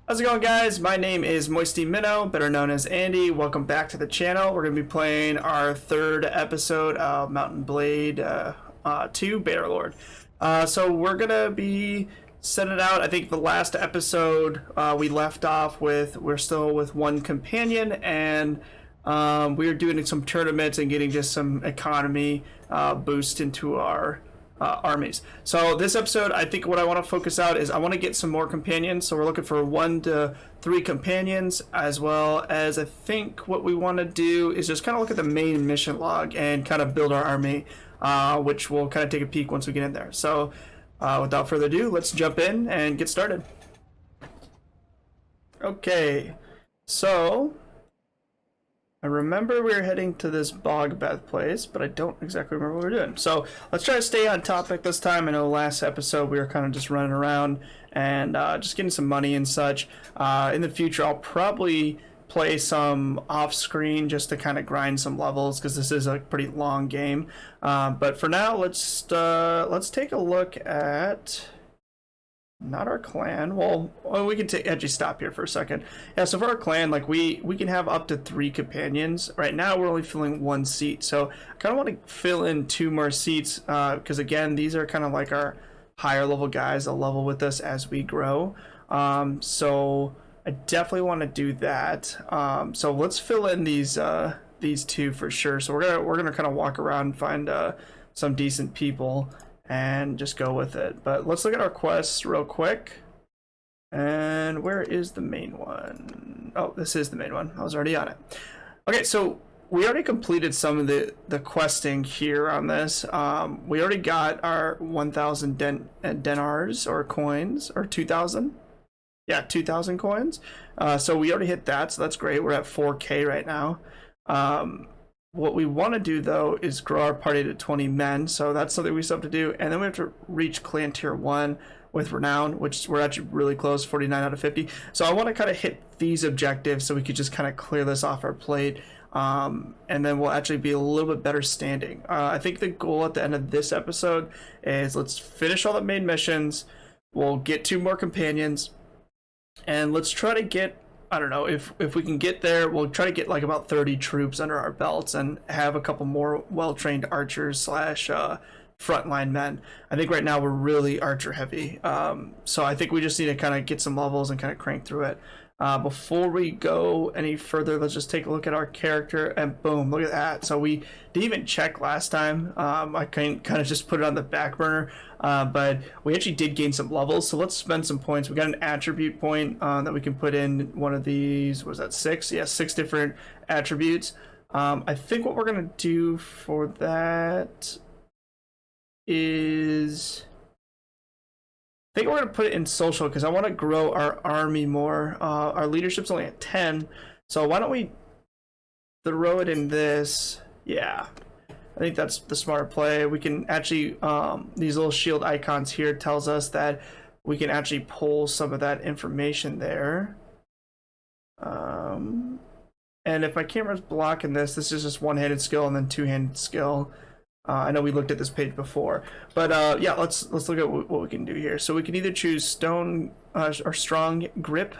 How's it going, guys? My name is Moisty Minnow, better known as Andy. Welcome back to the channel. We're going to be playing our third episode of Mountain Blade 2 Bannerlord. So we're going to be setting it out. I think the last episode we left off with, we're still with one companion, and we were doing some tournaments and getting just some economy boost into our armies. So this episode, I think what I want to focus out is I want to get some more companions. So we're looking for 1 to 3 companions, as well as I think what we want to do is just kind of look at the main mission log and kind of build our army, which we'll kind of take a peek once we get in there. So without further ado, let's jump in and get started. Okay, so I remember we were heading to this bog bath place, but I don't exactly remember what we were doing. So let's try to stay on topic this time. I know last episode we were kind of just running around and just getting some money and such. In the future, I'll probably play some off screen just to kind of grind some levels, because this is a pretty long game. But for now, let's take a look at not our clan. Well, we can actually stop here for a second. Yeah, so for our clan, like we can have up to 3 companions. Right now we're only filling 1 seat, so I kind of want to fill in 2 more seats, because again, these are kind of like our higher level guys. They'll level with us as we grow. So I definitely want to do that. So let's fill in these 2 for sure. So we're gonna kind of walk around and find some decent people and just go with it. But let's look at our quests real quick. And where is the main one? Oh, this is the main one. I was already on it. Okay, so we already completed some of the questing here on this. We already got our 1,000 denars or coins, or 2,000. Yeah, 2,000 coins. So we already hit that, so that's great. We're at 4K right now. What we want to do, though, is grow our party to 20 men, so that's something we still have to do. And then we have to reach clan tier 1 with renown, which we're actually really close, 49 out of 50. So I want to kind of hit these objectives so we could just kind of clear this off our plate, and then we'll actually be a little bit better standing. I think the goal at the end of this episode is let's finish all the main missions, we'll get 2 more companions, and let's try to get, I don't know, if we can get there, we'll try to get like about 30 troops under our belts and have a couple more well-trained archers slash frontline men. I think right now we're really archer heavy. So I think we just need to kind of get some levels and kind of crank through it. Before we go any further, let's just take a look at our character, and boom, look at that. So we didn't even check last time. I kind of just put it on the back burner, but we actually did gain some levels, so let's spend some points. We got an attribute point that we can put in one of these. Was that 6? Yeah, 6 different attributes. I think what we're gonna do for that is, I think we're going to put it in social, because I want to grow our army more. Our leadership's only at 10, so why don't we throw it in this? Yeah, I think that's the smart play. We can actually, these little shield icons here tells us that we can actually pull some of that information there. And if my camera's blocking this is just one-handed skill and then two-handed skill. I know we looked at this page before, but yeah, let's look at what we can do here. So we can either choose stone or strong grip,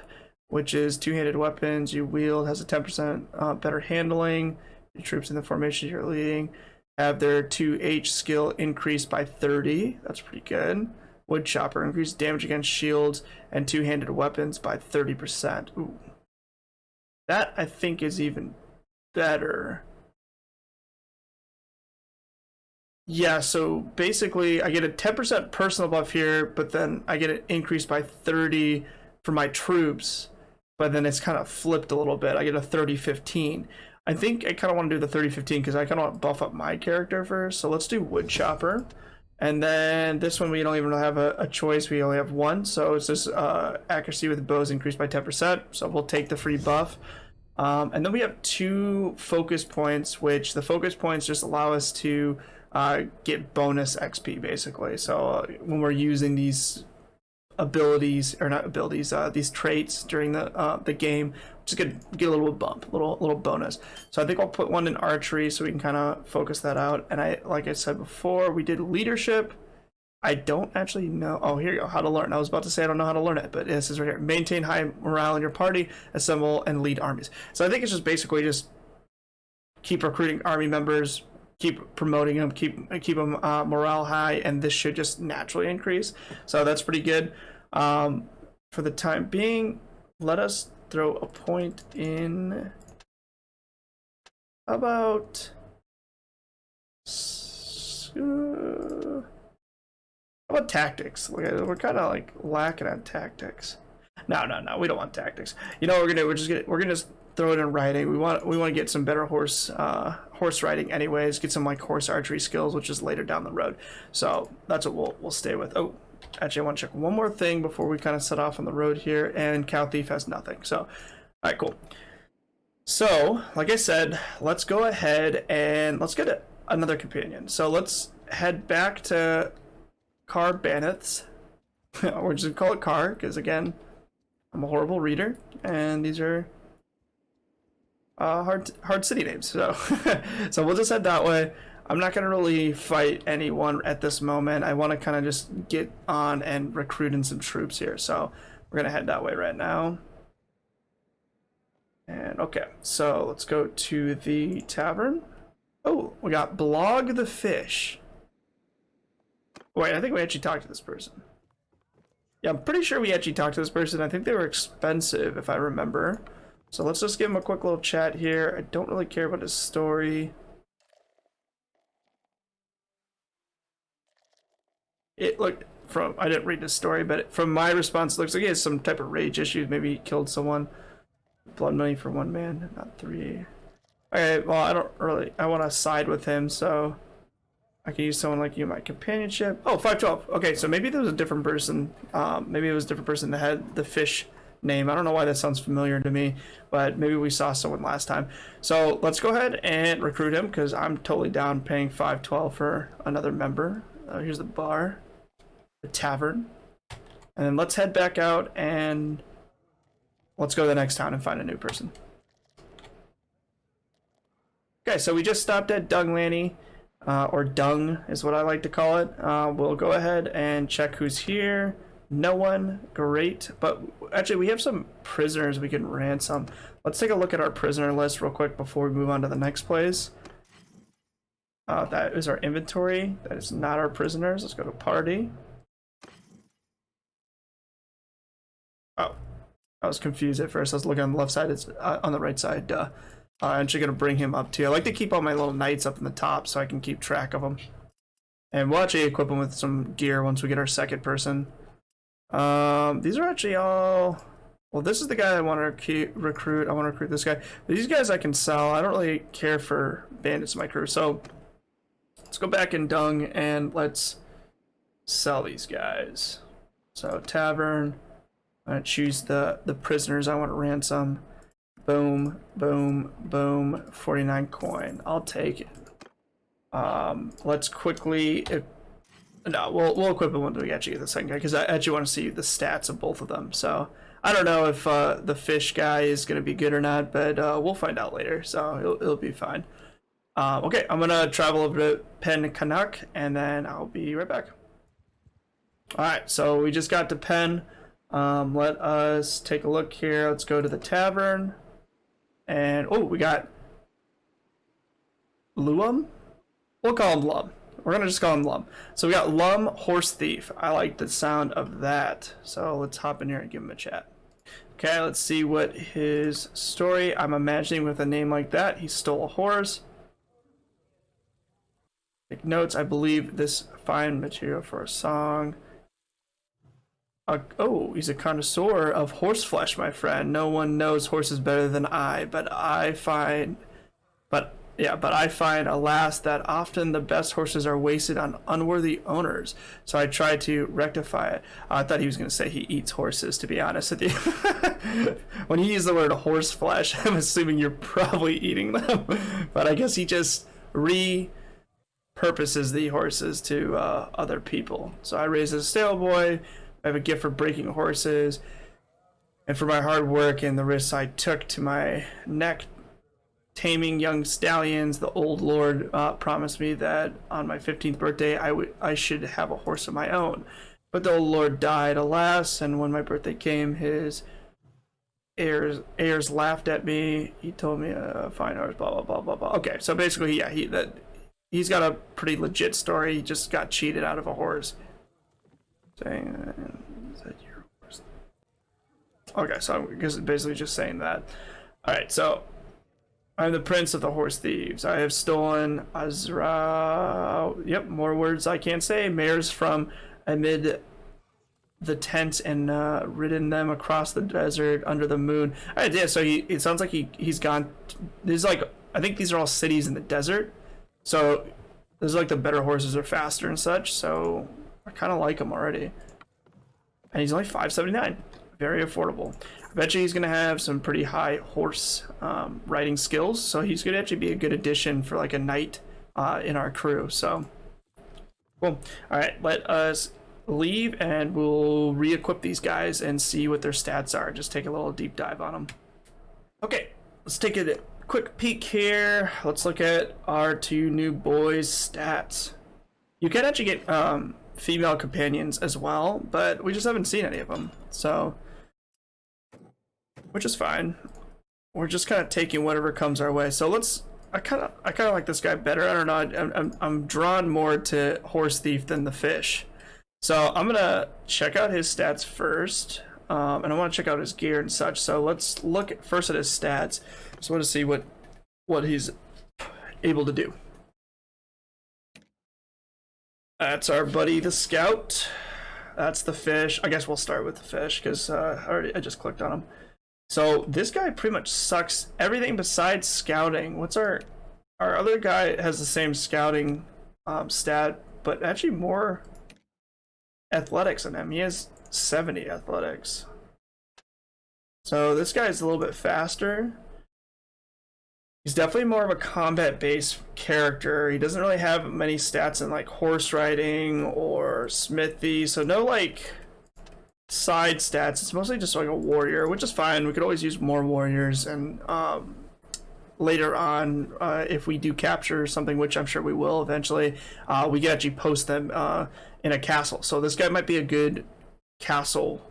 which is 2-handed weapons you wield, has a 10% better handling. Your troops in the formation you're leading have their 2H skill increased by 30. That's pretty good. Wood chopper, increased damage against shields and 2-handed weapons by 30%. Ooh, that I think is even better. Yeah, so basically I get a 10% personal buff here, but then I get it increased by 30 for my troops, but then it's kind of flipped a little bit. I get a 30-15. I think I kind of want to do the 30-15 because I kind of want to buff up my character first. So let's do wood chopper. And then this one we don't even have a choice. We only have 1. So it's just accuracy with bows increased by 10%. So we'll take the free buff. And then we have 2 focus points, which the focus points just allow us to get bonus XP basically. So when we're using these abilities, or not abilities, these traits during the game, just get a little bump, little bonus. So I think I'll put 1 in archery so we can kind of focus that out. And like I said before, we did leadership. I don't actually know. Oh, here you go. How to learn. I was about to say I don't know how to learn it, but this is right here. Maintain high morale in your party, assemble and lead armies. So I think it's just basically just keep recruiting army members, keep promoting them, keep them morale high, and this should just naturally increase. So that's pretty good. For the time being, let us throw a point in. How about? How about tactics? We're kind of like lacking on tactics. No, we don't want tactics. You know what we're gonna just throw it in riding. We want to get some better horse riding anyways. Get some like horse archery skills, which is later down the road. So that's what we'll stay with. Oh, actually, I want to check one more thing before we kind of set off on the road here. And Cow Thief has nothing. So, all right, cool. So, like I said, let's go ahead and let's get another companion. So let's head back to Car Baneth's. We're just gonna call it Car because again, I'm a horrible reader, and these are hard city names. So so we'll just head that way. I'm not gonna really fight anyone at this moment. I want to kind of just get on and recruit in some troops here. So we're gonna head that way right now. And okay, so let's go to the tavern. Oh, we got Blog the Fish. Wait, I think we actually talked to this person. Yeah, I'm pretty sure we actually talked to this person. I think they were expensive, if I remember. So let's just give him a quick little chat here. I don't really care about his story. It looked from, I didn't read his story, but from my response, it looks like he has some type of rage issues. Maybe he killed someone. Blood money for one man, not three. Alright, well, I want to side with him, so I can use someone like you in my companionship. Oh, 512. Okay, so maybe there was a different person. Maybe it was a different person that had the fish name. I don't know why that sounds familiar to me, but maybe we saw someone last time. So let's go ahead and recruit him because I'm totally down paying 512 for another member. Here's the bar, the tavern, and then let's head back out and let's go to the next town and find a new person. Okay, so we just stopped at Dunglanny, or Dung is what I like to call it. We'll go ahead and check who's here. No one, great. But actually, we have some prisoners we can ransom. Let's take a look at our prisoner list real quick before we move on to the next place. That is our inventory. That is not our prisoners. Let's go to party. Oh, I was confused at first. I was looking on the left side. It's on the right side. I'm actually going to bring him up too. I like to keep all my little knights up in the top so I can keep track of them. And we'll actually equip them with some gear once we get our second person. These are actually all... Well, this is the guy I want to recruit. I want to recruit this guy. These guys I can sell. I don't really care for bandits in my crew. So let's go back in Dung and let's sell these guys. So tavern. I'm going to choose the prisoners I want to ransom. Boom, boom, boom. 49 coin. I'll take it. Let's quickly... No, we'll equip it when we actually get the second guy, because I actually want to see the stats of both of them. So I don't know if the fish guy is going to be good or not, but we'll find out later. So it'll be fine. Okay, I'm going to travel over to Pen Canuck, and then I'll be right back. Alright, so we just got to Pen. Let us take a look here. Let's go to the tavern. And, oh, we got Luum? We'll call him Lum. We're going to just call him Lum. So we got Lum, Horse Thief. I like the sound of that. So let's hop in here and give him a chat. Okay, let's see what his story. I'm imagining with a name like that, he stole a horse. Take notes. I believe this fine material for a song. Oh, he's a connoisseur of horse flesh, my friend. No one knows horses better than I, but I find, alas, that often the best horses are wasted on unworthy owners. So I tried to rectify it. I thought he was going to say he eats horses, to be honest with you. When he used the word horse flesh, I'm assuming you're probably eating them. But I guess he just repurposes the horses to other people. So I raised a stable boy. I have a gift for breaking horses, and for my hard work and the risks I took to my neck taming young stallions. The old lord promised me that on my 15th birthday I should have a horse of my own. But the old lord died, alas, and when my birthday came, his heirs laughed at me. He told me fine horse, blah blah blah blah blah. Okay, so basically, yeah, he's got a pretty legit story. He just got cheated out of a horse. Saying, is that your horse? Okay, so I guess it's basically just saying that. Alright, so I'm the prince of the horse thieves. I have stolen Azra. Yep, more words I can't say. Mares from amid the tents and ridden them across the desert under the moon. Alright, yeah, so it sounds like he's gone. There's like, I think these are all cities in the desert. So there's like the better horses are faster and such. So I kind of like him already. And he's only $5.79. Very affordable. I bet you he's going to have some pretty high horse riding skills. So he's going to actually be a good addition for like a knight in our crew. So, cool. Alright, let us leave and we'll re-equip these guys and see what their stats are. Just take a little deep dive on them. Okay, let's take a quick peek here. Let's look at our two new boys' stats. You can actually get female companions as well, but we just haven't seen any of them, so which is fine. We're just kind of taking whatever comes our way. So I kind of like this guy better. I don't know. I'm drawn more to horse thief than the fish. So I'm gonna check out his stats first, and I want to check out his gear and such. So let's look first at his stats. Just want to see what he's able to do. That's our buddy the scout. That's the fish. I guess we'll start with the fish because I just clicked on him. So this guy pretty much sucks everything besides scouting. What's our other guy has the same scouting stat, but actually more athletics than him. He has 70 athletics. So this guy is a little bit faster. He's definitely more of a combat-based character. He doesn't really have many stats in like horse riding or smithy, so no like side stats. It's mostly just like a warrior, which is fine. We could always use more warriors, and later on, if we do capture something, which I'm sure we will eventually, we can actually post them in a castle. So this guy might be a good castle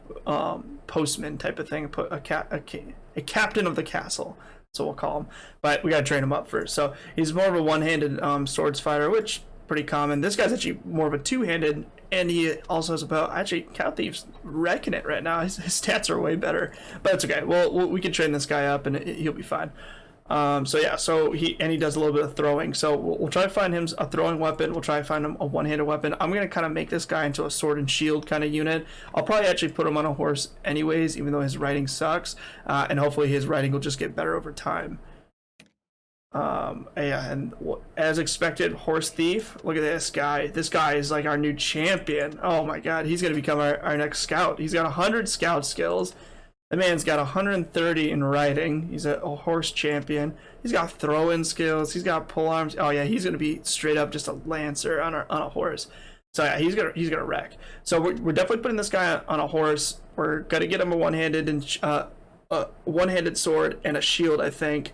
postman type of thing. Put a captain of the castle. So we'll call him, but we gotta train him up first. So he's more of a one-handed swords fighter, which pretty common. This guy's actually more of a two-handed, and he also has about actually Cow Thief's wrecking it right now. His stats are way better, but it's okay. We can train this guy up, and he'll be fine. So yeah, so he does a little bit of throwing. So we'll try to find him a throwing weapon. We'll try to find him a one-handed weapon. I'm gonna kind of make this guy into a sword and shield kind of unit. I'll probably actually put him on a horse anyways, even though his riding sucks, and hopefully his riding will just get better over time. Yeah, and as expected, horse thief. Look at this guy. This guy is like our new champion. Oh my god, he's gonna become our next scout. He's got 100 scout skills. The man's got 130 in riding. He's a horse champion. He's got throw-in skills. He's got pull arms. Oh yeah, he's gonna be straight up just a lancer on a horse. So yeah, he's gonna wreck. So we're definitely putting this guy on a horse. We're gonna get him a one-handed sword and a shield, I think.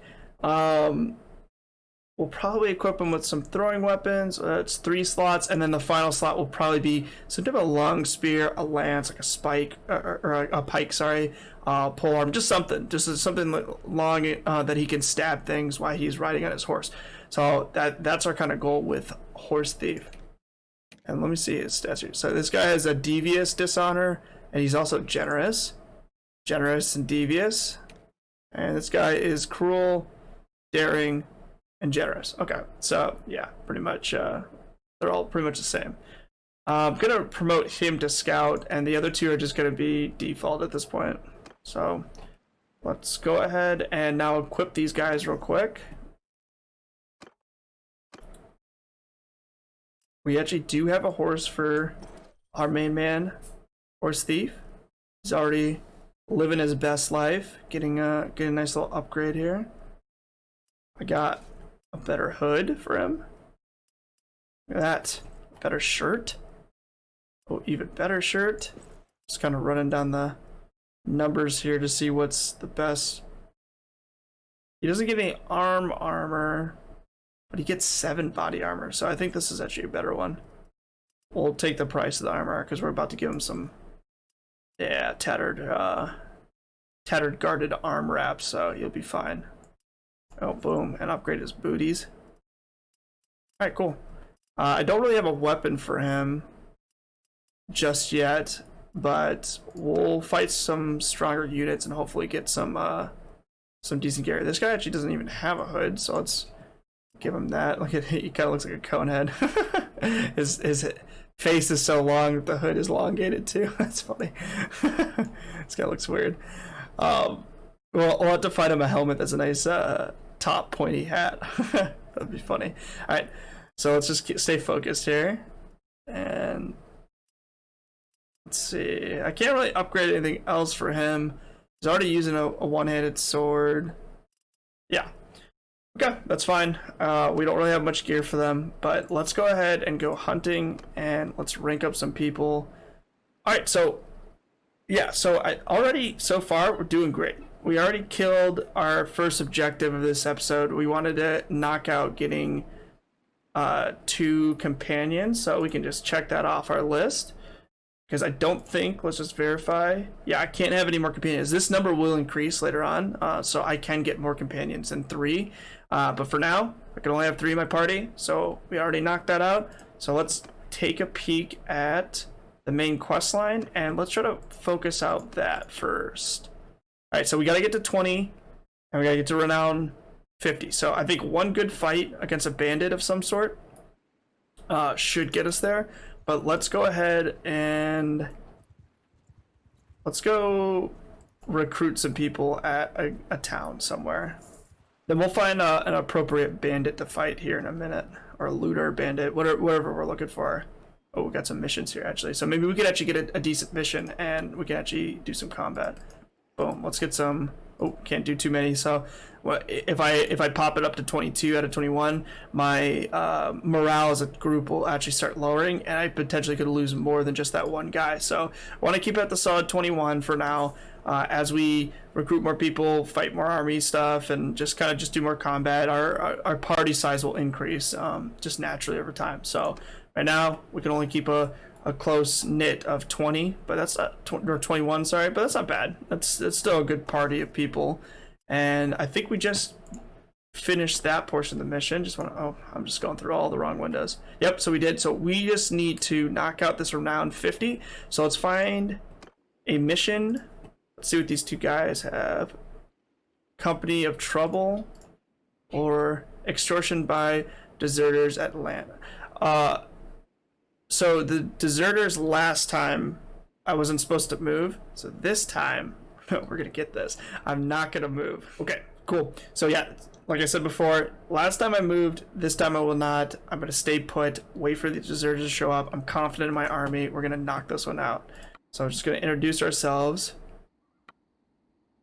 We'll probably equip him with some throwing weapons. It's 3 slots, and then the final slot will probably be some type of long spear, a lance, like a spike, or a pike, sorry, pole arm, just something long that he can stab things while he's riding on his horse. So that's our kind of goal with Horse Thief. And let me see his stats here. So this guy has a devious dishonor, and he's also generous and devious. And this guy is cruel, daring, and generous. Okay, so yeah, pretty much they're all pretty much the same. I'm gonna promote him to scout, and the other two are just gonna be default at this point. So let's go ahead and now equip these guys real quick. We actually do have a horse for our main man, Horse Thief. He's already living his best life, getting a nice little upgrade here. I got a better hood for him. Look at that. Better shirt. Oh, even better shirt. Just kind of running down the numbers here to see what's the best He doesn't get any armor, but he gets 7 body armor. So I think this is actually a better one. We'll take the price of the armor because we're about to give him some, yeah, tattered guarded arm wraps, so he'll be fine. Oh, boom, and upgrade his booties. All right, cool. I don't really have a weapon for him just yet, but we'll fight some stronger units and hopefully get some decent gear. This guy actually doesn't even have a hood, so let's give him that. Look at he kind of looks like a cone head. his face is so long that the hood is elongated too. That's funny. This guy looks weird. We'll have to find him a helmet that's a nice top pointy hat. That'd be funny. All right, so let's just stay focused here, and let's see. I can't really upgrade anything else for him. He's already using a one-handed sword. Yeah. Okay, that's fine. We don't really have much gear for them, but let's go ahead and go hunting, and let's rank up some people. All right, so yeah, so far we're doing great. We already killed our first objective of this episode. We wanted to knock out getting 2 companions, so we can just check that off our list. Because I don't think, let's just verify. Yeah, I can't have any more companions. This number will increase later on, so I can get more companions than 3. But for now, I can only have 3 in my party, so we already knocked that out. So let's take a peek at the main quest line, and let's try to focus out that first. All right, so we got to get to 20, and we got to get to renown 50. So I think one good fight against a bandit of some sort should get us there. But let's go ahead and let's go recruit some people at a town somewhere. Then we'll find an appropriate bandit to fight here in a minute, or a looter, bandit, whatever we're looking for. Oh, we got some missions here actually, so maybe we could actually get a decent mission and we can actually do some combat. Boom. Let's get some. Oh, can't do too many. So, if I pop it up to 22 out of 21, my morale as a group will actually start lowering, and I potentially could lose more than just that one guy. So, I want to keep it at the solid 21 for now. As we recruit more people, fight more army stuff, and just do more combat, our party size will increase just naturally over time. So, right now we can only keep a close knit of 20, but that's not or 21, sorry, but that's not bad. That's still a good party of people, and I think we just finished that portion of the mission. I'm just going through all the wrong windows. Yep, so we did. So we just need to knock out this renown 50. So let's find a mission. Let's see what these 2 guys have. Company of Trouble or Extortion by Deserters Atlanta. So the deserters last time I wasn't supposed to move. So this time we're gonna get this. I'm not gonna move. Okay, cool. So yeah, like I said before, last time I moved, this time I will not. I'm gonna stay put, wait for the deserters to show up. I'm confident in my army. We're gonna knock this one out. So I'm just gonna introduce ourselves.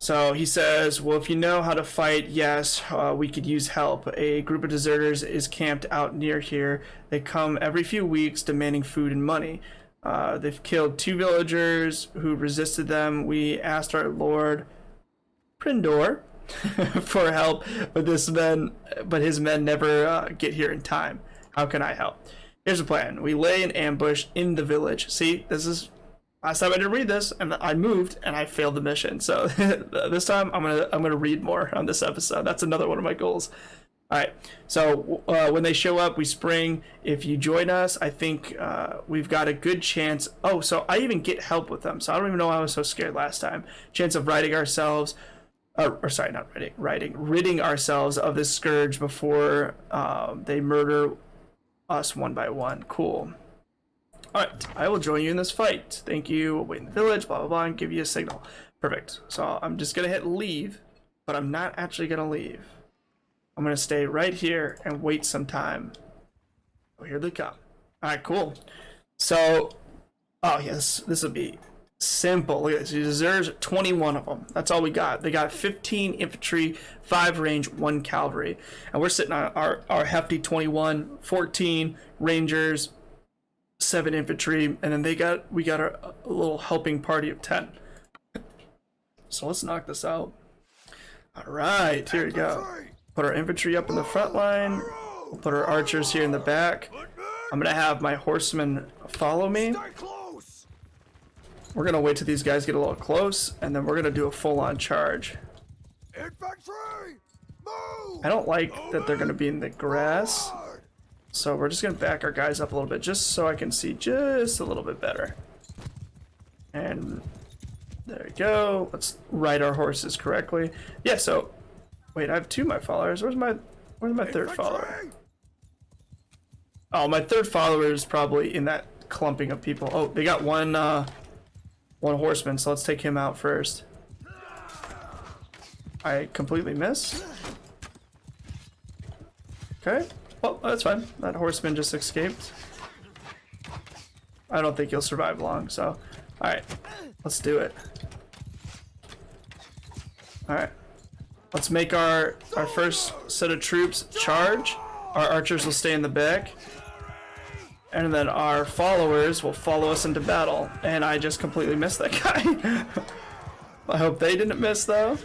So he says, well, if you know how to fight, yes, we could use help. A group of deserters is camped out near here. They come every few weeks demanding food and money. They've killed 2 villagers who resisted them. We asked our lord, Prindor, for help, but his men never get here in time. How can I help? Here's the plan. We lay an ambush in the village. See, this is... Last time I didn't read this, and I moved, and I failed the mission. So this time I'm gonna read more on this episode. That's another one of my goals. All right. So when they show up, we spring. If you join us, I think we've got a good chance. Oh, so I even get help with them. So I don't even know why I was so scared last time. Chance of ridding ourselves, ridding ourselves of this scourge before they murder us one by one. Cool. Alright, I will join you in this fight. Thank you. We'll wait in the village, blah, blah, blah, and give you a signal. Perfect. So I'm just going to hit leave, but I'm not actually going to leave. I'm going to stay right here and wait some time. Oh, here they come. Alright, cool. So, oh yes, this will be simple. Look at this. He deserves 21 of them. That's all we got. They got 15 infantry, 5 range, 1 cavalry. And we're sitting on our hefty 21, 14 rangers, 7 infantry, and then we got a little helping party of 10. So let's knock this out. Alright, here we go. Put our infantry up in the front line. We'll put our archers here in the back. I'm gonna have my horsemen follow me. We're gonna wait till these guys get a little close, and then we're gonna do a full-on charge. I don't like that they're gonna be in the grass, so we're just gonna back our guys up a little bit just so I can see just a little bit better. And there we go. Let's ride our horses correctly. Yeah, so wait, I have two of my followers. Where's my third follower? Oh, my third follower is probably in that clumping of people. Oh, they got one horseman, so let's take him out first. I completely miss. Okay. Well, that's fine. That horseman just escaped. I don't think he'll survive long, so alright. Let's do it. Alright. Let's make our first set of troops charge. Our archers will stay in the back. And then our followers will follow us into battle. And I just completely missed that guy. I hope they didn't miss though.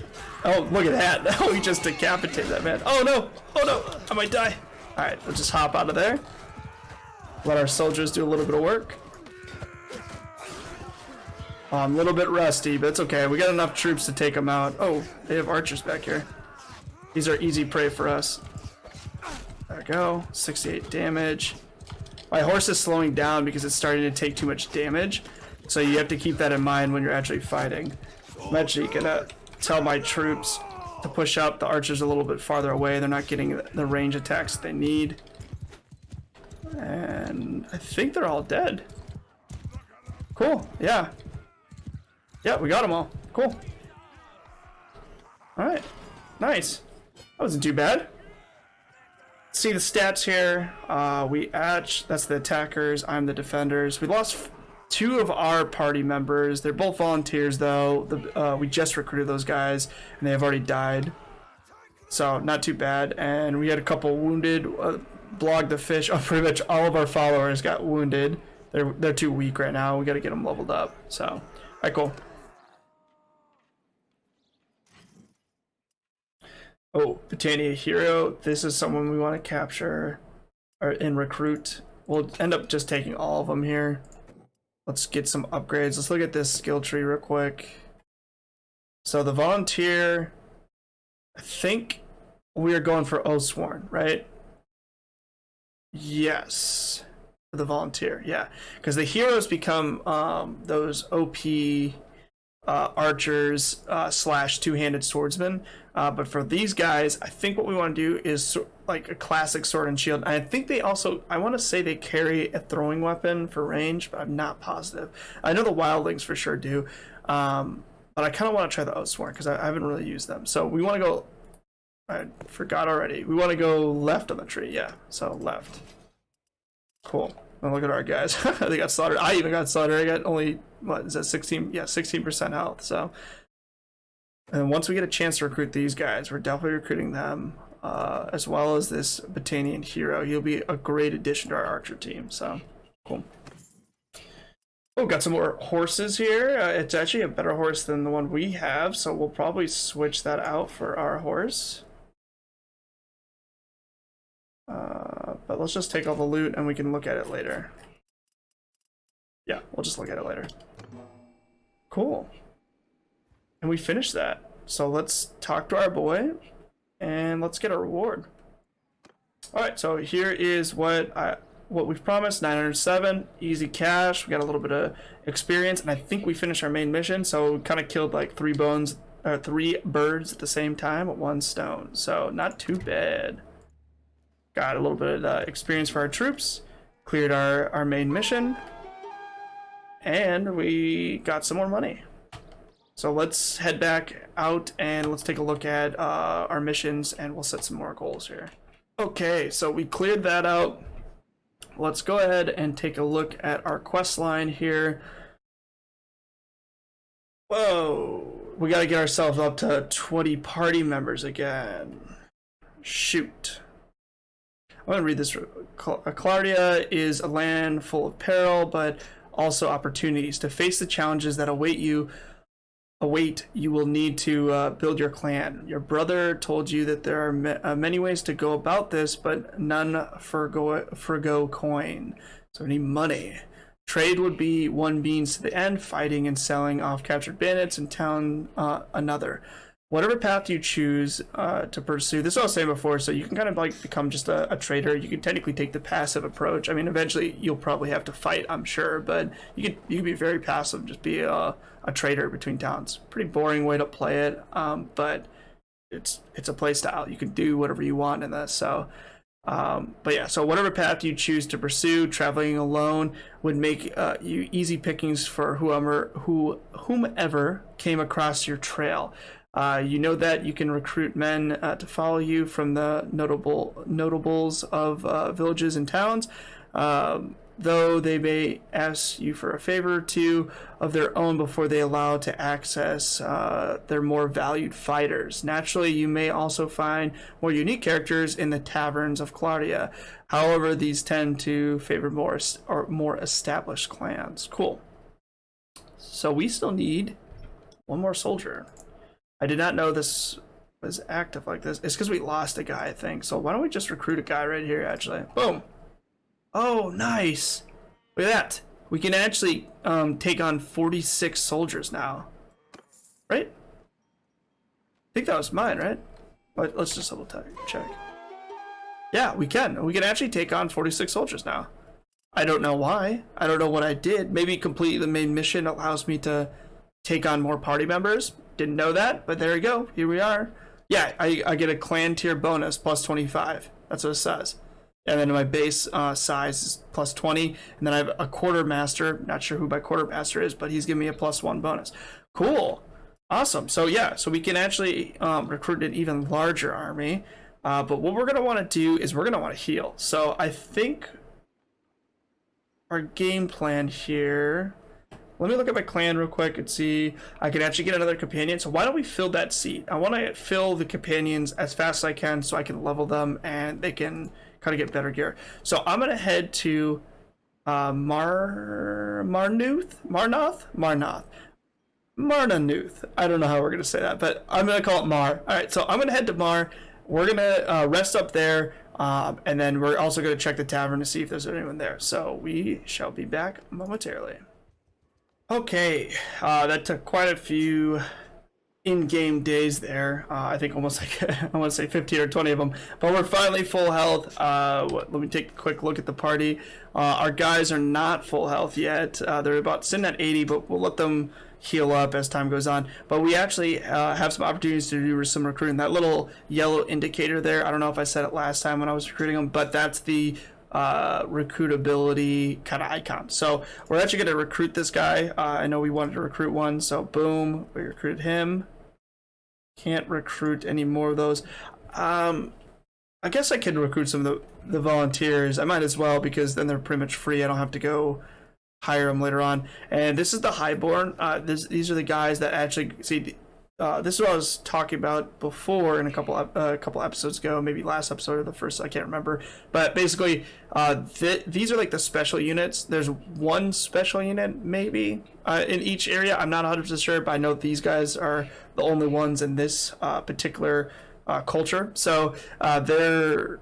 Oh, look at that. Oh, he just decapitated that man. Oh no! Oh no! I might die. Alright, we'll just hop out of there. Let our soldiers do a little bit of work. Oh, I'm a little bit rusty, but it's okay. We got enough troops to take them out. Oh, they have archers back here. These are easy prey for us. There we go. 68 damage. My horse is slowing down because it's starting to take too much damage. So you have to keep that in mind when you're actually fighting. I'm actually gonna tell my troops to push up. The archers are a little bit farther away. They're not getting the range attacks they need. And I think they're all dead. Cool, yeah. Yeah, we got them all. Cool. Alright, nice. That wasn't too bad. See the stats here. That's the attackers. I'm the defenders. We lost two of our party members. They're both volunteers though. We just recruited those guys and they have already died. So not too bad. And we had a couple wounded. Blog the fish. Oh, pretty much all of our followers got wounded. They're too weak right now. We got to get them leveled up. So, all right, cool. Oh, Britannia Hero. This is someone we want to capture and recruit. We'll end up just taking all of them here. Let's get some upgrades. Let's look at this skill tree real quick. So the volunteer, I think we are going for Oathsworn, right? Yes. The volunteer, yeah. Because the heroes become those OP archers / two-handed swordsmen. But for these guys, I think what we want to do is like a classic sword and shield. And I think they also, I want to say they carry a throwing weapon for range, but I'm not positive. I know the wildlings for sure do. But I kind of want to try the Oathsworn because I haven't really used them. So we want to go, I forgot already. We want to go left on the tree, yeah. So left. Cool. Well, look at our guys. They got slaughtered. I even got slaughtered. I got only, what is that, 16? Yeah, 16% health. So, and once we get a chance to recruit these guys, we're definitely recruiting them, as well as this Battanian hero. He'll be a great addition to our archer team. So, cool. Oh, got some more horses here. It's actually a better horse than the one we have, so we'll probably switch that out for our horse. But let's just take all the loot and we can look at it later. Yeah, we'll just look at it later. Cool. And we finished that. So let's talk to our boy and let's get a reward. Alright, so here is what we've promised. 907, easy cash. We got a little bit of experience, and I think we finished our main mission. So we kind of killed like three birds at the same time with one stone. So not too bad. Got a little bit of experience for our troops, cleared our main mission, and we got some more money. So let's head back out and let's take a look at our missions, and we'll set some more goals here. Okay, so we cleared that out. Let's go ahead and take a look at our quest line here. Whoa, we got to get ourselves up to 20 party members again. Shoot. I'm going to read this. Clardia is a land full of peril, but also opportunities. To face the challenges that await you, await. You will need to build your clan. Your brother told you that there are many ways to go about this, but none forgo coin. So we need money. Trade would be one means to the end, fighting and selling off captured bandits and town another. Whatever path you choose to pursue, this is what I was saying before, so you can kind of like become just a trader. You can technically take the passive approach. I mean, eventually you'll probably have to fight, I'm sure, but you can be very passive, just be a trader between towns. Pretty boring way to play it, but it's a play style. You can do whatever you want in this, so... but yeah, so whatever path you choose to pursue, traveling alone would make you easy pickings for whomever came across your trail. You know that you can recruit men to follow you from the notables of villages and towns, though they may ask you for a favor or two of their own before they allow to access their more valued fighters. Naturally, you may also find more unique characters in the taverns of Claudia. However, these tend to favor more established clans. Cool. So we still need one more soldier. I did not know this was active like this. It's because we lost a guy, I think. So why don't we just recruit a guy right here, actually? Boom. Oh, nice. Look at that. We can actually take on 46 soldiers now. Right? I think that was mine, right? But let's just double check. Yeah, we can. We can actually take on 46 soldiers now. I don't know why. I don't know what I did. Maybe completing the main mission allows me to take on more party members. Didn't know that, but there we go. Here we are. Yeah, I get a clan tier bonus plus 25. That's what it says. And then my base size is plus 20. And then I have a quartermaster. Not sure who my quartermaster is, but he's giving me a +1 bonus. Cool. Awesome. So yeah, so we can actually recruit an even larger army. But what we're going to want to do is we're going to want to heal. So I think our game plan here... Let me look at my clan real quick and see. I can actually get another companion. So why don't we fill that seat? I want to fill the companions as fast as I can so I can level them and they can kind of get better gear. So I'm going to head to Marnanuth. I don't know how we're going to say that, but I'm going to call it Mar. All right, so I'm going to head to Mar. We're going to rest up there, and then we're also going to check the tavern to see if there's anyone there. So we shall be back momentarily. Okay, that took quite a few in-game days there. I think almost like, I want to say 15 or 20 of them, but we're finally full health. Let me take a quick look at the party. Our guys are not full health yet. They're about sitting at 80, but we'll let them heal up as time goes on. But we actually have some opportunities to do some recruiting. That little yellow indicator there, I don't know if I said it last time when I was recruiting them, but that's the recruitability kind of icon. So we're actually going to recruit this guy. I know we wanted to recruit one, so boom, we recruited him. Can't recruit any more of those. I guess I could recruit some of the volunteers. I might as well, because then they're pretty much free. I don't have to go hire them later on. And this is the Highborn. These are the guys that actually see. This is what I was talking about before in a couple episodes ago, maybe last episode or the first, I can't remember. But basically, these are like the special units. There's one special unit maybe in each area. I'm not 100% sure, but I know these guys are the only ones in this particular culture. So they're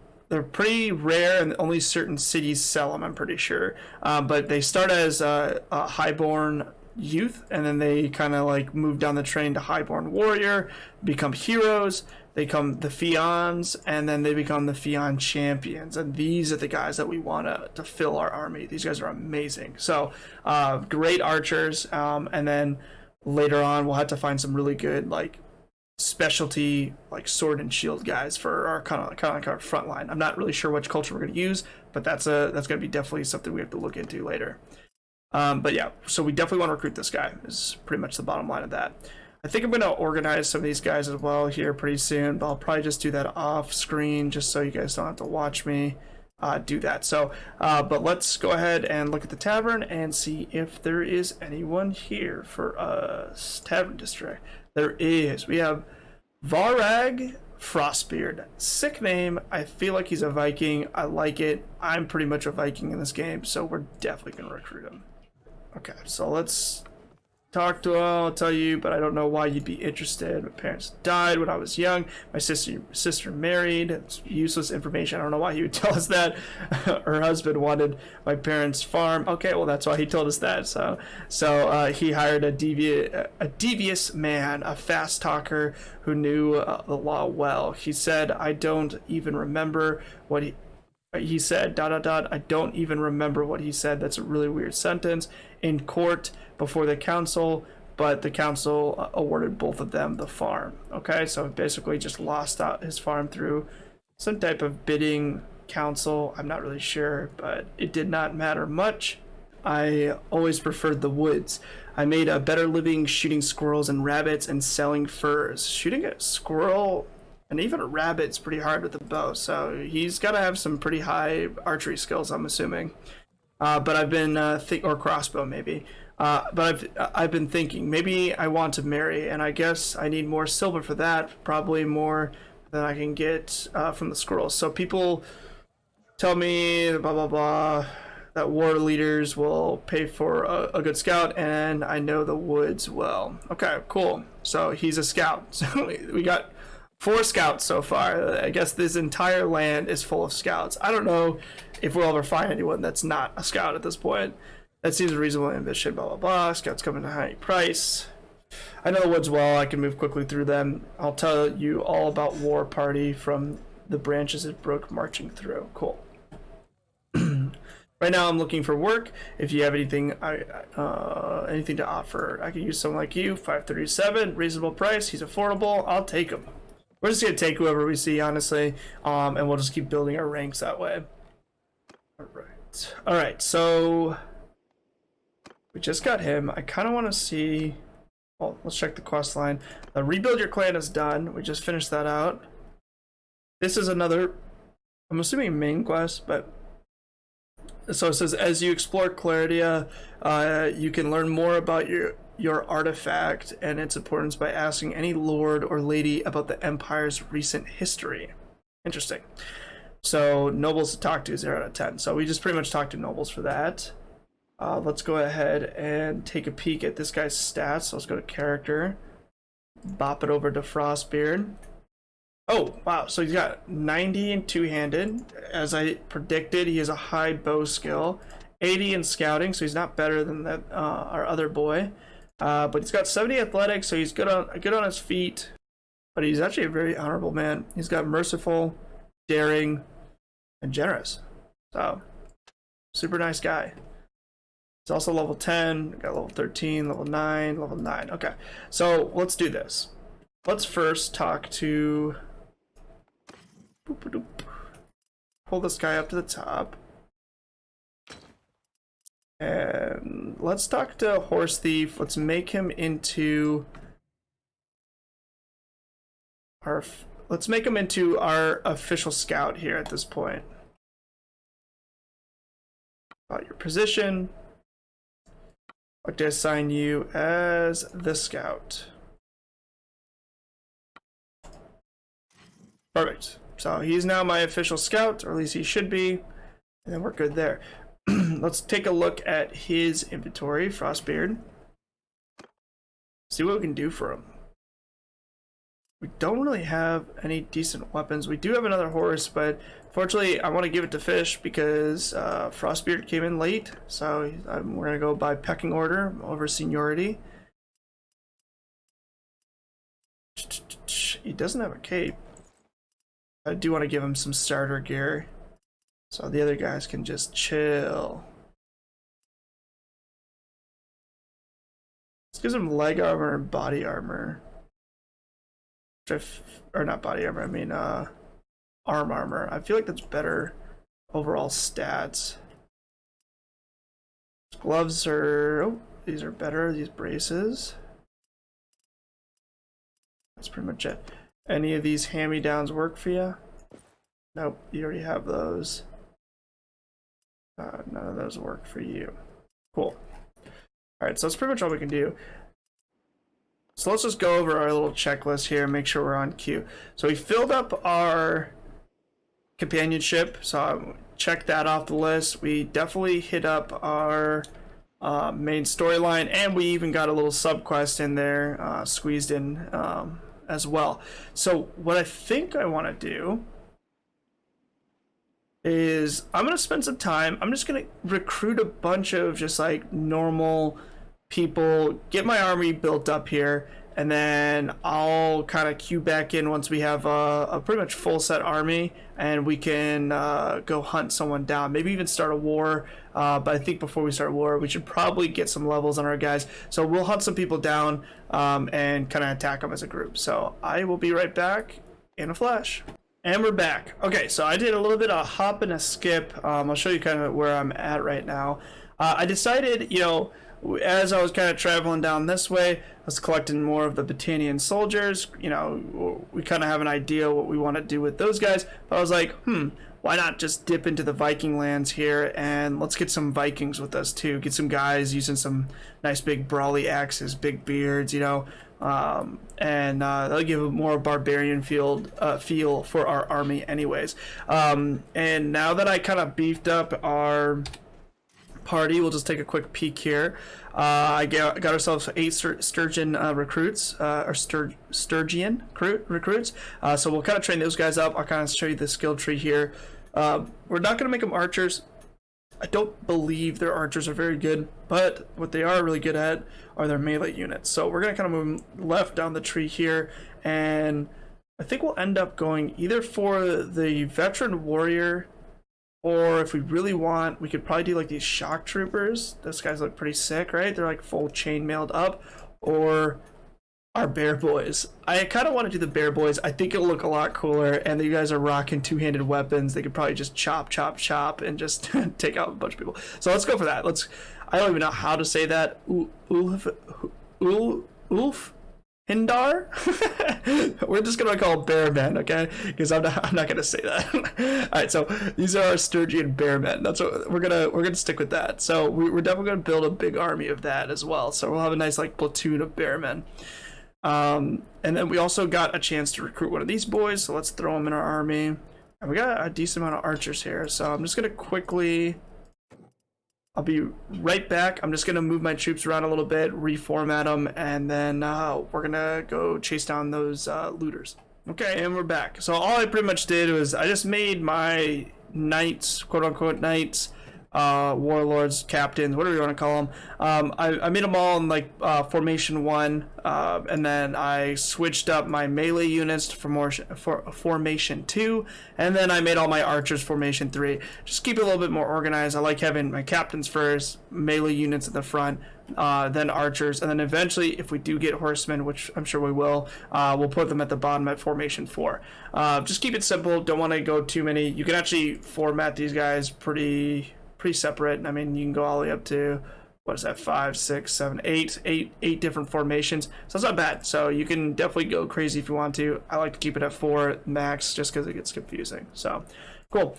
pretty rare, and only certain cities sell them, I'm pretty sure. But they start as Highborn youth, and then they kind of like move down the train to Highborn warrior, become heroes, they become the Fions, and then they become the Fion champions. And these are the guys that we want to fill our army. These guys are amazing. So great archers, and then later on we'll have to find some really good like specialty like sword and shield guys for our kind of like our front line. I'm not really sure which culture we're going to use, but that's going to be definitely something we have to look into later. But yeah, so we definitely want to recruit this guy, is pretty much the bottom line of that. I think I'm going to organize some of these guys as well here pretty soon, but I'll probably just do that off screen just so you guys don't have to watch me do that. So, but let's go ahead and look at the tavern and see if there is anyone here for us. Tavern district. There is. We have Varag Frostbeard. Sick name. I feel like he's a Viking. I like it. I'm pretty much a Viking in this game, so we're definitely going to recruit him. Okay, so let's talk to him, I'll tell you, but I don't know why you'd be interested. My parents died when I was young. My sister married. It's useless information. I don't know why he would tell us that. Her husband wanted my parents' farm. Okay, well that's why he told us that. So he hired a devious man, a fast talker who knew the law well. He said, I don't even remember what he said, ... I don't even remember what he said. That's a really weird sentence. In court before the council, but the council awarded both of them the farm. Okay, so basically just lost out his farm through some type of bidding council. I'm not really sure, but it did not matter much. I always preferred the woods. I made a better living shooting squirrels and rabbits and selling furs. Shooting a squirrel and even a rabbit's pretty hard with a bow, so he's got to have some pretty high archery skills, I'm assuming. But I've been or crossbow maybe. But I've been thinking maybe I want to marry, and I guess I need more silver for that. Probably more than I can get from the squirrels. So people tell me blah blah blah that war leaders will pay for a good scout, and I know the woods well. Okay, cool. So he's a scout. So we got 4 scouts so far. I guess this entire land is full of scouts. I don't know if we'll ever find anyone that's not a scout at this point. That seems a reasonable ambition, blah, blah, blah. Scouts come in a high price. I know the woods well. I can move quickly through them. I'll tell you all about War Party from the branches it broke marching through. Cool. Right now I'm looking for work. If you have anything anything to offer, I could use someone like you. 537, reasonable price. He's affordable. I'll take him. We're just going to take whoever we see, honestly, and we'll just keep building our ranks that way. All right, so we just got him. I kind of want to see... Well, let's check the quest line. Rebuild your clan is done. We just finished that out. This is another, I'm assuming, main quest, but... So it says, as you explore Claridia, you can learn more about your artifact and its importance by asking any lord or lady about the Empire's recent history. Interesting. So nobles to talk to, 0 out of 10. So we just pretty much talked to nobles for that. Let's go ahead and take a peek at this guy's stats. So let's go to character, bop it over to Frostbeard. Oh, wow. So he's got 90 in two-handed. As I predicted, he has a high bow skill. 80 in scouting, so he's not better than that our other boy. But he's got 70 athletics, so he's good on his feet. But he's actually a very honorable man. He's got merciful, daring, and generous. So, super nice guy. He's also level 10, got level 13, level 9, level 9. Okay, so let's do this. Let's first talk to... Pull this guy up to the top. And let's talk to Horse Thief. Let's make him into our... Let's make him into our official scout here at this point. About your position. I'd like to assign you as the scout. Perfect. So he's now my official scout, or at least he should be. And then we're good there. Let's take a look at his inventory, Frostbeard. See what we can do for him. We don't really have any decent weapons. We do have another horse, but fortunately I want to give it to Fish because Frostbeard came in late. So we're going to go by pecking order over seniority. He doesn't have a cape. I do want to give him some starter gear so the other guys can just chill. This gives him leg armor and body armor. Or not body armor, I mean arm armor. I feel like that's better overall stats. Gloves are... Oh, these are better. These braces. That's pretty much it. Any of these hand-me-downs work for you? Nope, you already have those. None of those work for you. Cool. Alright, so that's pretty much all we can do. So let's just go over our little checklist here and make sure we're on cue. So we filled up our companionship, so check that off the list. We definitely hit up our main storyline, and we even got a little sub quest in there squeezed in as well. So what I think I want to do is I'm gonna spend some time. I'm just gonna recruit a bunch of just like normal people, get my army built up here, and then I'll kind of queue back in once we have a pretty much full set army, and we can go hunt someone down, maybe even start a war. But I think before we start a war, we should probably get some levels on our guys. So we'll hunt some people down and kind of attack them as a group. So I will be right back in a flash. And we're back. Okay, so I did a little bit of a hop and a skip. I'll show you kind of where I'm at right now. I decided, you know, as I was kind of traveling down this way, I was collecting more of the Battanian soldiers. You know, we kind of have an idea what we want to do with those guys. But I was like, why not just dip into the Viking lands here, and let's get some Vikings with us too. Get some guys using some nice big brawly axes, big beards, you know. And that'll give a more barbarian feel for our army anyways. And now that I kind of beefed up our party, we'll just take a quick peek here. I got ourselves 8 Sturgeon recruits, or Sturgian recruits. So we'll kind of train those guys up. I'll kind of show you the skill tree here. We're not going to make them archers. I don't believe their archers are very good, but what they are really good at are their melee units. So we're going to kind of move left down the tree here, and I think we'll end up going either for the veteran warrior, or if we really want, we could probably do like these shock troopers. Those guys look pretty sick, right? They're like full chainmailed up. Or our bear boys. I kind of want to do the bear boys. I think it'll look a lot cooler, and you guys are rocking two-handed weapons. They could probably just chop and just take out a bunch of people. So let's go for that. I don't even know how to say that. Ulf Hindar. We're just gonna call bearmen, okay? Because I'm not gonna say that. All right, so these are our Sturgian bearmen. That's what we're gonna stick with that. So we're definitely gonna build a big army of that as well. So we'll have a nice like platoon of bearmen. And then we also got a chance to recruit one of these boys. So let's throw them in our army. And we got a decent amount of archers here. So I'm just gonna quickly. I'll be right back. I'm just going to move my troops around a little bit, reformat them, and then we're going to go chase down those looters. Okay, and we're back. So all I pretty much did was I just made my knights, quote-unquote knights, warlords, captains, whatever you want to call them. I made them all in like formation 1, and then I switched up my melee units for formation 2, and then I made all my archers formation 3. Just keep it a little bit more organized. I like having my captains first, melee units at the front, then archers, and then eventually if we do get horsemen, which I'm sure we will, we'll put them at the bottom at formation 4. Just keep it simple. Don't want to go too many. You can actually format these guys pretty separate. I mean, you can go all the way up to, what is that, 5, 6, 7, 8 different formations. So it's not bad. So you can definitely go crazy if you want to. I like to keep it at 4 max just because it gets confusing. So cool.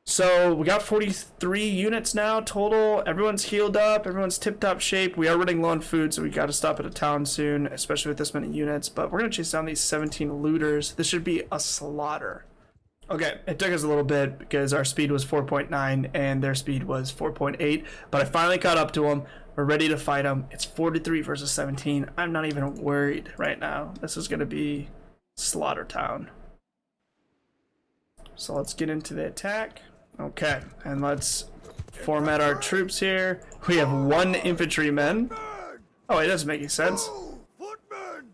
So we got 43 units now total. Everyone's healed up. Everyone's tip-top shape. We are running low on food, so we got to stop at a town soon, especially with this many units. But we're going to chase down these 17 looters. This should be a slaughter. Okay, it took us a little bit because our speed was 4.9 and their speed was 4.8, but I finally caught up to them. We're ready to fight them. It's 43 versus 17. I'm not even worried right now. This is going to be Slaughter Town. So let's get into the attack. Okay, and let's format our troops here. We have 1 infantryman. Oh, it doesn't make any sense.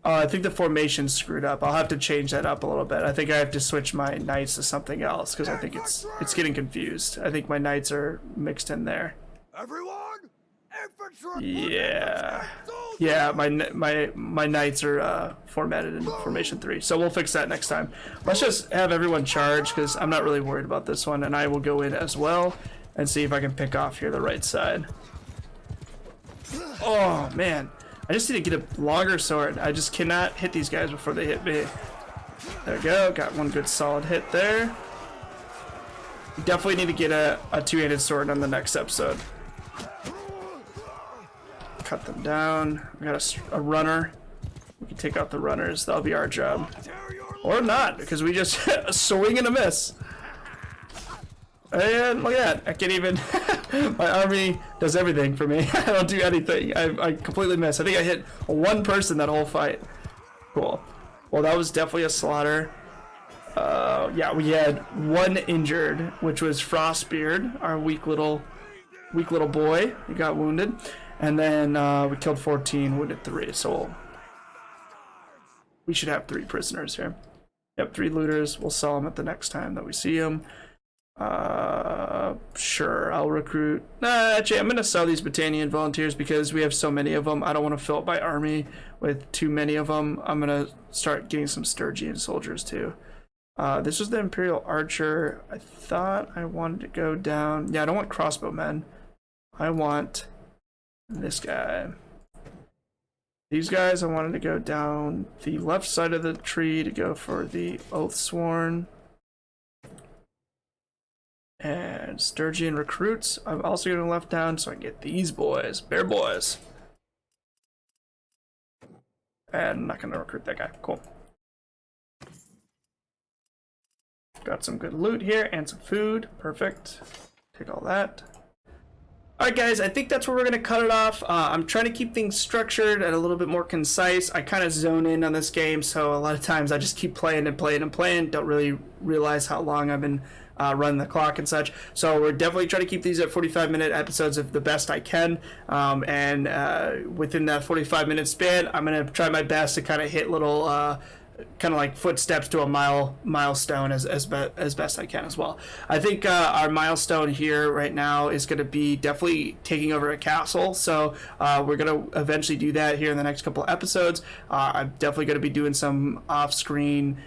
I think the formation's screwed up. I'll have to change that up a little bit. I think I have to switch my knights to something else because I think it's getting confused. I think my knights are mixed in there. Everyone, yeah. My knights are formatted in formation 3. So we'll fix that next time. Let's just have everyone charge because I'm not really worried about this one, and I will go in as well and see if I can pick off here the right side. Oh man. I just need to get a longer sword. I just cannot hit these guys before they hit me. There we go. Got one good solid hit there. Definitely need to get a two-handed sword on the next episode. Cut them down. We got a runner. We can take out the runners. That'll be our job. Or not, because we just swing and a miss. And look at that. I can't even My army does everything for me. I don't do anything. I completely miss. I think I hit one person that whole fight. Cool. Well, that was definitely a slaughter. Yeah, we had one injured, which was Frostbeard, our weak little boy. He got wounded. And then we killed 14, wounded 3. So we should have 3 prisoners here. Yep, 3 looters. We'll sell them at the next time that we see them. Sure, I'll recruit. Actually, I'm gonna sell these Battanian volunteers because we have so many of them. I don't want to fill up my army with too many of them. I'm gonna start getting some Sturgian soldiers too. This was the Imperial Archer. I thought I wanted to go down. Yeah, I don't want crossbowmen. I want this guy. These guys, I wanted to go down the left side of the tree to go for the Oathsworn. And Sturgian recruits, I'm also going to left down so I can get these boys, bear boys. And I'm not going to recruit that guy. Cool. Got some good loot here and some food. Perfect. Take all that. Alright guys, I think that's where we're going to cut it off. I'm trying to keep things structured and a little bit more concise. I kind of zone in on this game, so a lot of times I just keep playing and playing and playing. Don't really realize how long I've been running the clock and such. So we're definitely trying to keep these at 45-minute episodes of the best I can. And within that 45-minute span, I'm going to try my best to kind of hit little kind of like footsteps to a milestone as best I can as well. I think our milestone here right now is going to be definitely taking over a castle. So we're going to eventually do that here in the next couple of episodes. I'm definitely going to be doing some off-screen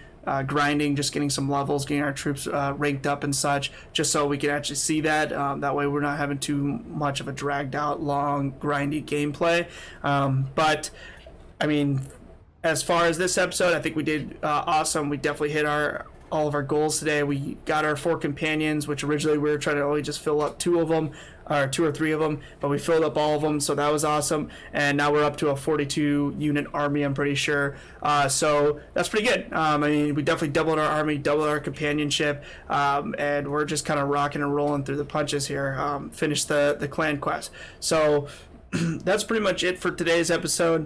grinding, just getting some levels, getting our troops ranked up and such, just so we can actually see that. That way we're not having too much of a dragged out, long, grindy gameplay. But, I mean, as far as this episode, I think we did awesome. We definitely hit all of our goals today. We got our 4 companions, which originally we were trying to only just fill up 2 of them, or 2 or 3 of them, but we filled up all of them, so that was awesome. And now we're up to a 42 unit army, I'm pretty sure. So that's pretty good. I mean, we definitely doubled our army, doubled our companionship, and we're just kind of rocking and rolling through the punches here. Finished the clan quest. So that's pretty much it for today's episode.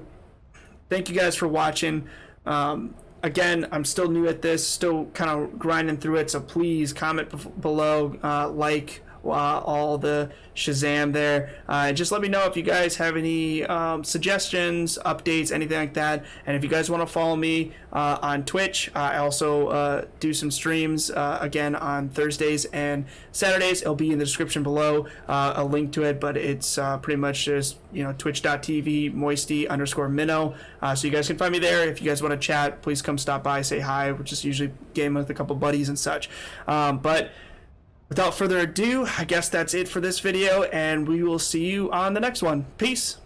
Thank you guys for watching. Again, I'm still new at this, still kind of grinding through it, so please comment below, like all the Shazam there. Just let me know if you guys have any suggestions, updates, anything like that. And if you guys want to follow me on Twitch, I also do some streams again on Thursdays and Saturdays. It'll be in the description below, a link to it, but it's pretty much just, you know, twitch.tv moisty_minnow. So you guys can find me there. If you guys want to chat, please come stop by, say hi. We're just usually game with a couple buddies and such. But without further ado, I guess that's it for this video, and we will see you on the next one. Peace!